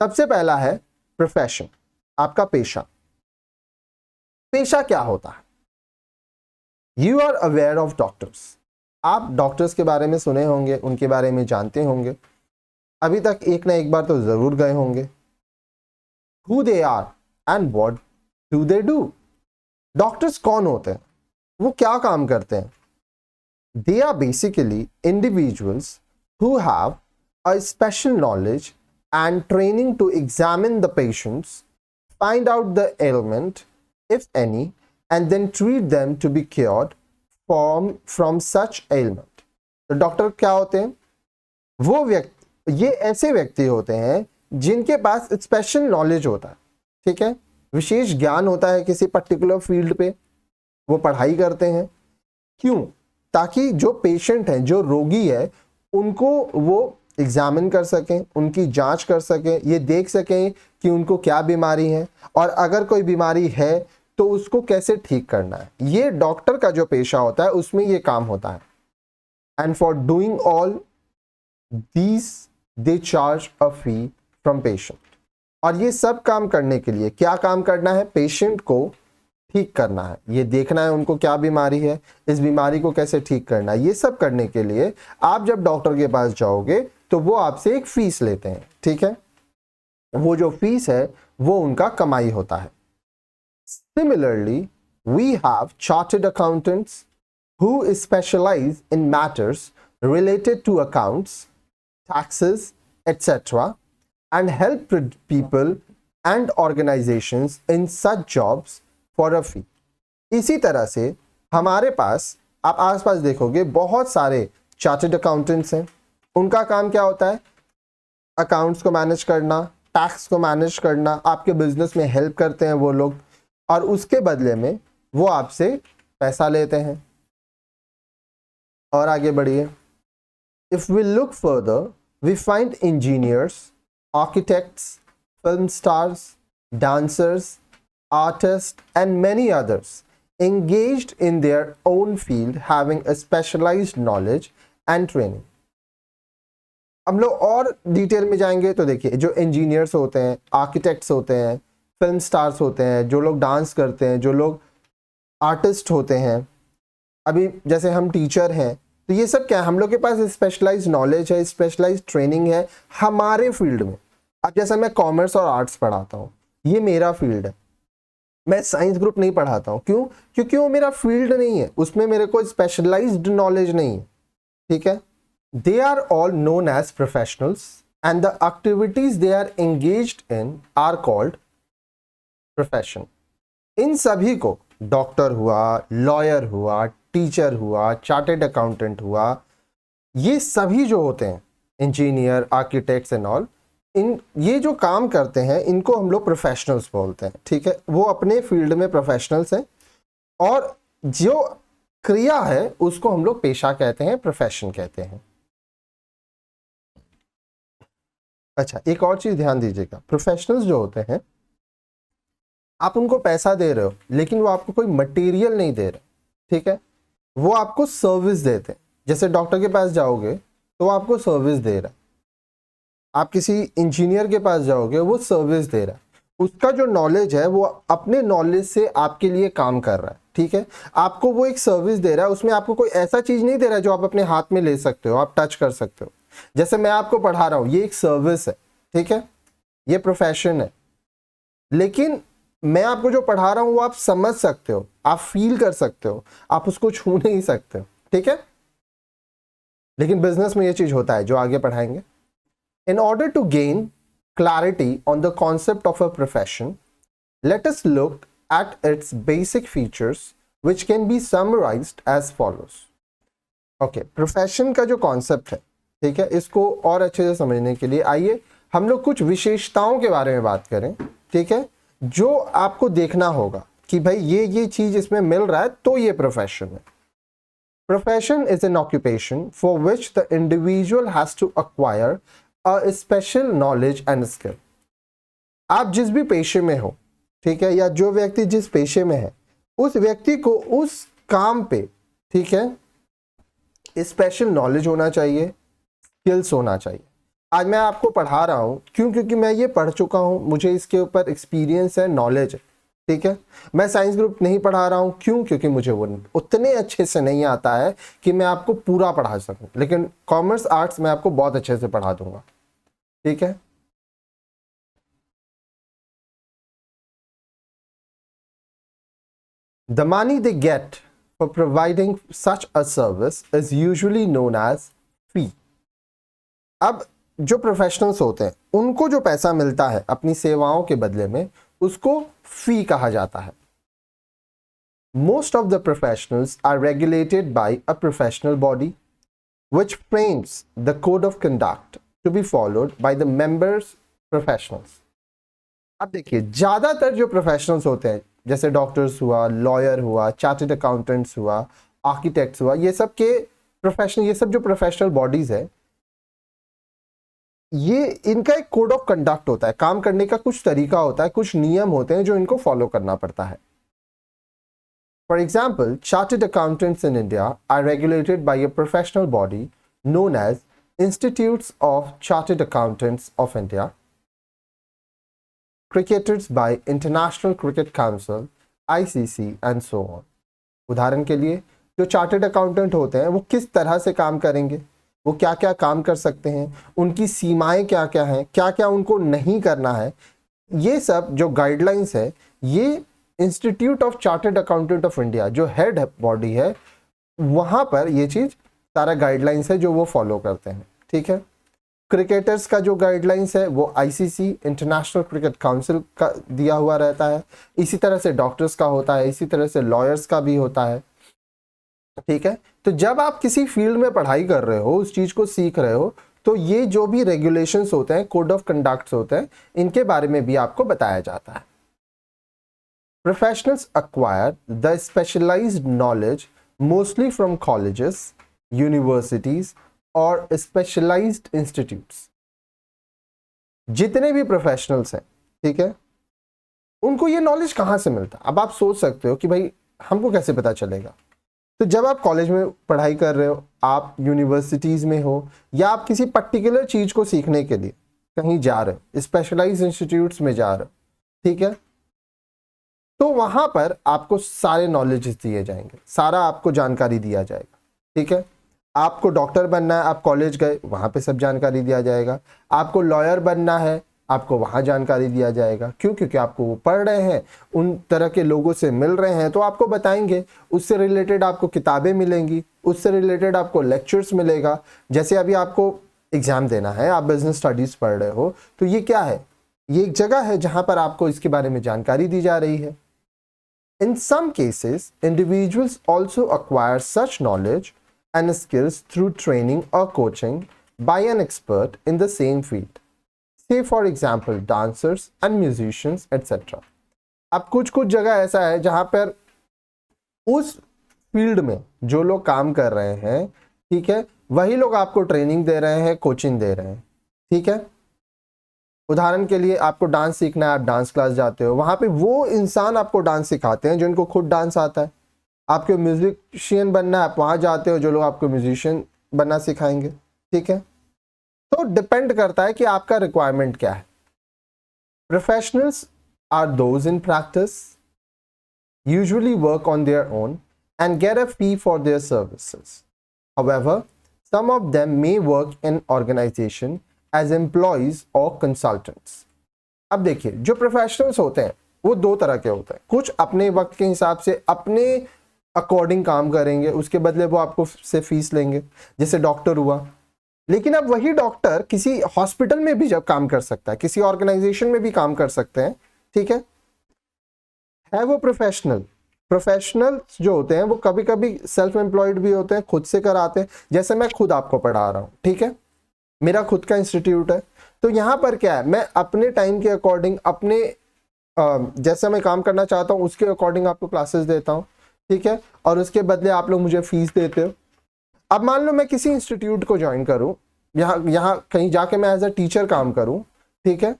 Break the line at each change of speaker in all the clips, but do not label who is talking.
सबसे पहला है प्रोफेशन, आपका पेशा। पेशा क्या होता है? You are aware of doctors, आप डॉक्टर्स के बारे में सुने होंगे, उनके बारे में जानते होंगे, अभी तक एक ना एक बार तो जरूर गए होंगे। Who they are and what do they do, doctors कौन होते हैं, वो क्या काम करते हैं? They are basically individuals who have a special knowledge and training to examine the patients, find out the ailment, if any, and then treat them to be cured from such ailment. तो doctor क्या होते हैं? वो व्यक्ति, ये ऐसे व्यक्ति होते हैं जिनके पास स्पेशल नॉलेज होता है, ठीक है, विशेष ज्ञान होता है किसी पर्टिकुलर फील्ड पे, वो पढ़ाई करते हैं। क्यों? ताकि जो पेशेंट है, जो रोगी है, उनको वो एग्जामिन कर सकें, उनकी जांच कर सकें, ये देख सकें कि उनको क्या बीमारी है और अगर कोई बीमारी है तो उसको कैसे ठीक करना है। ये डॉक्टर का जो पेशा होता है उसमें ये काम होता है। And for doing all these they charge a fee from patient. और ये सब काम करने के लिए क्या काम करना है? पेशेंट को ठीक करना है, ये देखना है उनको क्या बीमारी है, इस बीमारी को कैसे ठीक करना है। ये सब करने के लिए आप जब डॉक्टर के पास जाओगे तो वो आपसे एक फीस लेते हैं, ठीक है, वो जो फीस है वो उनका कमाई होता है। Similarly we have chartered accountants who specialise in matters related to accounts, taxes etcetera and help people and organisations in such jobs for a fee. इसी तरह से हमारे पास, आप आसपास देखोगे बहुत सारे चार्टर्ड अकाउंटेंट्स हैं। उनका काम क्या होता है? अकाउंट्स को मैनेज करना, टैक्स को मैनेज करना, आपके बिजनेस में हेल्प करते हैं वो लोग, और उसके बदले में वो आपसे पैसा लेते हैं। और आगे बढ़िए, if we look further we find engineers, architects, film stars, dancers, artists and many others engaged in their own field having a specialized knowledge and training. हम लोग और डिटेल में जाएंगे तो देखिए, जो इंजीनियर्स होते हैं, आर्किटेक्ट्स होते हैं, फिल्म स्टार्स होते हैं, जो लोग डांस करते हैं, जो लोग आर्टिस्ट होते हैं, अभी जैसे हम टीचर हैं, तो ये सब क्या है? हम लोग के पास स्पेशलाइज्ड नॉलेज है, स्पेशलाइज्ड ट्रेनिंग है हमारे फील्ड में। अब जैसे मैं कॉमर्स और आर्ट्स पढ़ाता हूँ, ये मेरा फील्ड है, मैं साइंस ग्रुप नहीं पढ़ाता हूं। क्यों? क्योंकि वो मेरा फील्ड नहीं है, उसमें मेरे को स्पेशलाइज्ड नॉलेज नहीं है, ठीक है। They are all known as professionals and the activities they are engaged in are called profession. इन सभी को, डॉक्टर हुआ, लॉयर हुआ, टीचर हुआ, चार्टेड अकाउंटेंट हुआ, ये सभी जो होते हैं, इंजीनियर, आर्किटेक्ट्स एंड ऑल, इन ये जो काम करते हैं इनको हम लोग प्रोफेशनल्स बोलते हैं, ठीक है। वो अपने फील्ड में प्रोफेशनल्स हैं और जो क्रिया है उसको हम लोग पेशा कहते हैं, प्रोफेशन कहते हैं। अच्छा, एक और चीज ध्यान दीजिएगा, प्रोफेशनल्स जो होते हैं, आप उनको पैसा दे रहे हो लेकिन वो आपको कोई मटेरियल नहीं दे रहे, ठीक है, वो आपको सर्विस देते हैं। जैसे डॉक्टर के पास जाओगे तो वो आपको सर्विस दे रहा है, आप किसी इंजीनियर के पास जाओगे वो सर्विस दे रहा है, उसका जो नॉलेज है वो अपने नॉलेज से आपके लिए काम कर रहा है, ठीक है। आपको वो एक सर्विस दे रहा है, उसमें आपको कोई ऐसा चीज नहीं दे रहा है जो आप अपने हाथ में ले सकते हो, आप टच कर सकते हो। जैसे मैं आपको पढ़ा रहा हूं, ये एक सर्विस है, ठीक है, ये प्रोफेशन है, लेकिन मैं आपको जो पढ़ा रहा हूं वो आप समझ सकते हो, आप फील कर सकते हो, आप उसको छू नहीं सकते हो, ठीक है। लेकिन बिजनेस में ये चीज होता है जो आगे पढ़ाएंगे। In order to gain clarity on the concept of a profession, let us look at its basic features which can be summarized as follows. Okay, profession का जो concept है, ठीक है, इसको और अच्छे से समझने के लिए आइए हम लोग कुछ विशेषताओं के बारे में बात करें, ठीक है, जो आपको देखना होगा कि भाई ये चीज इसमें मिल रहा है तो ये प्रोफेशन है। Profession is an occupation for which the individual has to acquire a special knowledge and skill. आप जिस भी पेशे में हो, ठीक है, या जो व्यक्ति जिस पेशे में है, उस व्यक्ति को उस काम पे, ठीक है, स्पेशल नॉलेज होना चाहिए, स्किल्स होना चाहिए। आज मैं आपको पढ़ा रहा हूँ क्यों? क्योंकि मैं ये पढ़ चुका हूँ, मुझे इसके ऊपर एक्सपीरियंस है, नॉलेज है, ठीक है। मैं साइंस ग्रुप नहीं पढ़ा रहा हूँ क्यों? क्योंकि मुझे वो उतने अच्छे से नहीं आता है कि मैं आपको पूरा पढ़ा सकूं, लेकिन कॉमर्स आर्ट्स मैं आपको बहुत अच्छे से पढ़ा दूंगा, ठीक है। The money they get for providing such a service is usually known as fee. अब जो प्रोफेशनल्स होते हैं उनको जो पैसा मिलता है अपनी सेवाओं के बदले में, उसको फी कहा जाता है। Most of the professionals are regulated by a professional body which frames the code of conduct to be followed by the members professionals. अब देखिए, ज्यादातर जो प्रोफेशनल्स होते हैं जैसे डॉक्टर्स हुआ, लॉयर हुआ, चार्टर्ड अकाउंटेंट्स हुआ, आर्किटेक्ट्स हुआ, ये सब के प्रोफेशनल, ये सब जो प्रोफेशनल बॉडीज है, ये इनका एक कोड ऑफ कंडक्ट होता है, काम करने का कुछ तरीका होता है, कुछ नियम होते हैं जो इनको फॉलो करना पड़ता है। For example, chartered accountants in India are regulated by a professional body known as institutes of chartered accountants of India, cricketers by International Cricket Council ICC and so on। उदाहरण के लिए, जो चार्टर्ड अकाउंटेंट होते हैं वो किस तरह से काम करेंगे, वो क्या क्या काम कर सकते हैं, उनकी सीमाएं क्या क्या हैं, क्या क्या उनको नहीं करना है, ये सब जो गाइडलाइंस है, ये institute of chartered accountant of India जो हेड बॉडी है, वहां पर ये चीज सारा गाइडलाइंस है जो वो फॉलो करते हैं, ठीक है। क्रिकेटर्स का जो गाइडलाइंस है वो आईसीसी, इंटरनेशनल क्रिकेट काउंसिल का दिया हुआ रहता है। इसी तरह से डॉक्टर्स का होता है, इसी तरह से लॉयर्स का भी होता है, ठीक है। तो जब आप किसी फील्ड में पढ़ाई कर रहे हो, उस चीज को सीख रहे हो, तो ये जो भी रेगुलेशंस होते हैं, कोड ऑफ कंडक्ट्स होते हैं, इनके बारे में भी आपको बताया जाता है। Professionals acquire the specialized knowledge mostly from colleges, universities और स्पेशलाइज्ड इंस्टीट्यूट्स। जितने भी प्रोफेशनल्स हैं, ठीक है, उनको ये नॉलेज कहाँ से मिलता है? अब आप सोच सकते हो कि भाई हमको कैसे पता चलेगा। तो जब आप कॉलेज में पढ़ाई कर रहे हो, आप यूनिवर्सिटीज में हो, या आप किसी पर्टिकुलर चीज को सीखने के लिए कहीं जा रहे हो, स्पेशलाइज्ड इंस्टीट्यूट्स में जा रहे हो, ठीक है, तो वहां पर आपको सारे नॉलेज दिए जाएंगे, सारा आपको जानकारी दिया जाएगा, ठीक है। आपको डॉक्टर बनना है, आप कॉलेज गए, वहां पे सब जानकारी दिया जाएगा। आपको लॉयर बनना है, आपको वहां जानकारी दिया जाएगा। क्यों? क्योंकि आपको वो पढ़ रहे हैं, उन तरह के लोगों से मिल रहे हैं, तो आपको बताएंगे, उससे रिलेटेड आपको किताबें मिलेंगी, उससे रिलेटेड आपको लेक्चर्स मिलेगा। जैसे अभी आपको एग्जाम देना है, आप बिजनेस स्टडीज पढ़ रहे हो, तो ये क्या है? ये एक जगह है जहां पर आपको इसके बारे में जानकारी दी जा रही है। In some cases, individuals also acquire such knowledge and skills through training or coaching by an expert in the same field. Say for example, dancers and musicians, etc. अब कुछ कुछ जगह ऐसा है जहां पर उस फील्ड में जो लोग काम कर रहे हैं, ठीक है, वही लोग आपको ट्रेनिंग दे रहे हैं, कोचिंग दे रहे हैं, ठीक है। उदाहरण के लिए, आपको डांस सीखना है, आप डांस क्लास जाते हो, वहां पे वो इंसान आपको डांस सिखाते हैं जिनको खुद डांस आता है। आपको म्यूजिशियन बनना है, आप वहां जाते हो, जो लोग आपको म्यूजिशियन बनना सिखाएंगे, ठीक है। तो डिपेंड करता है कि आपका रिक्वायरमेंट क्या है। Professionals are those in practice usually work on their own and get a fee for their services. However, some of them may work in organization as employees और कंसल्टेंट्स। अब देखिए, जो प्रोफेशनल्स होते हैं वो दो तरह के होते हैं। कुछ अपने वक्त के हिसाब से अपने अकॉर्डिंग काम करेंगे, उसके बदले वो आपको से फीस लेंगे, जैसे डॉक्टर हुआ। लेकिन अब वही डॉक्टर किसी हॉस्पिटल में भी जब काम कर सकता है, किसी ऑर्गेनाइजेशन में भी काम कर सकते हैं, ठीक है वो प्रोफेशनल। प्रोफेशनल जो होते हैं वो कभी कभी सेल्फ एम्प्लॉयड भी होते हैं, खुद से कराते हैं। जैसे मैं खुद आपको पढ़ा रहा हूँ, ठीक है, मेरा खुद का इंस्टीट्यूट है, तो यहाँ पर क्या है, मैं अपने टाइम के अकॉर्डिंग, अपने जैसा मैं काम करना चाहता हूँ उसके अकॉर्डिंग आपको क्लासेस देता हूँ, ठीक है, और उसके बदले आप लोग मुझे फीस देते हो। अब मान लो मैं किसी इंस्टीट्यूट को ज्वाइन करूँ, यहाँ कहीं जाके मैं एज अ टीचर काम करूँ, ठीक है,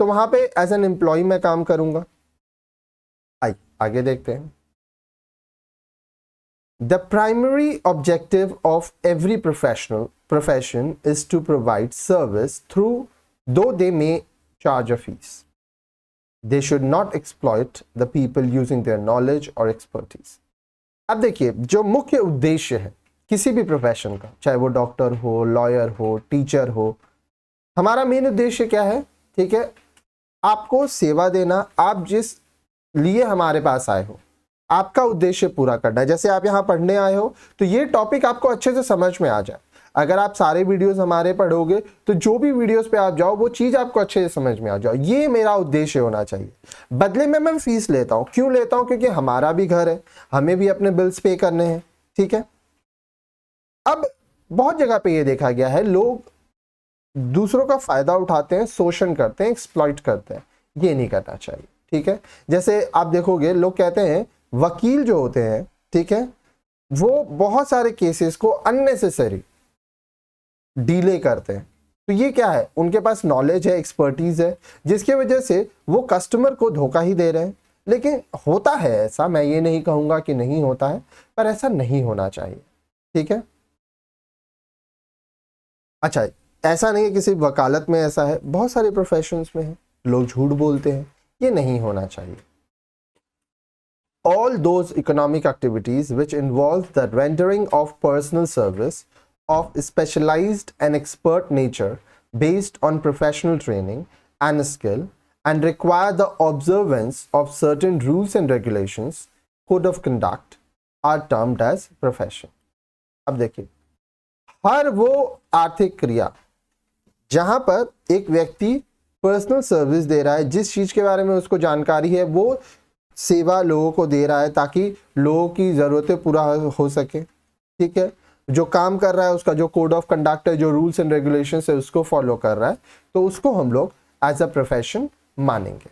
तो वहाँ पे एज एन एम्प्लॉय मैं काम करूँगा। आइए आगे देखते हैं। The primary objective of every profession is to provide service through, though they may charge a fees. They should not exploit the people using their knowledge or expertise. अब देखिए, जो मुख्य उद्देश्य है किसी भी प्रोफेशन का, चाहे वो डॉक्टर हो, लॉयर हो, टीचर हो, हमारा मेन उद्देश्य क्या है? ठीक है, आपको सेवा देना। आप जिस लिए हमारे पास आए हो, आपका उद्देश्य पूरा करना है। जैसे आप यहाँ पढ़ने आए हो तो ये टॉपिक आपको अच्छे से समझ में आ जाए। अगर आप सारे वीडियोस हमारे पढ़ोगे तो जो भी वीडियोस पे आप जाओ वो चीज आपको अच्छे से समझ में आ जाओ। ये मेरा उद्देश्य होना चाहिए। बदले में मैं फीस लेता हूं। क्यों लेता हूं? क्योंकि हमारा भी घर है, हमें भी अपने बिल्स पे करने हैं। ठीक है, अब बहुत जगह पे ये देखा गया है, लोग दूसरों का फायदा उठाते हैं, शोषण करते हैं, एक्सप्लॉइट करते हैं। ये नहीं करना चाहिए। ठीक है, जैसे आप देखोगे लोग कहते हैं वकील जो होते हैं, ठीक है, वो बहुत सारे केसेस को अननेसेसरी डीले करते हैं। तो ये क्या है? उनके पास नॉलेज है, एक्सपर्टीज है, जिसकी वजह से वो कस्टमर को धोखा ही दे रहे हैं। लेकिन होता है ऐसा, मैं ये नहीं कहूंगा कि नहीं होता है, पर ऐसा नहीं होना चाहिए। ठीक है, अच्छा, ऐसा नहीं है किसी वकालत में ऐसा है, बहुत सारे प्रोफेशंस में है, लोग झूठ बोलते हैं। ये नहीं होना चाहिए। All those economic activities which involve the rendering of personal service of specialized and expert nature based on professional training and skill and require the observance of certain rules and regulations, code of conduct, are termed as profession. अब देखिए, हर वो आर्थिक क्रिया जहां पर एक व्यक्ति personal service दे रहा है, जिस चीज के बारे में उसको जानकारी है, वो सेवा लोगों को दे रहा है ताकि लोगों की ज़रूरतें पूरा हो सके। ठीक है, जो काम कर रहा है उसका जो कोड ऑफ कंडक्ट है, जो रूल्स एंड रेगुलेशंस है, उसको फॉलो कर रहा है, तो उसको हम लोग एज अ प्रोफेशन मानेंगे।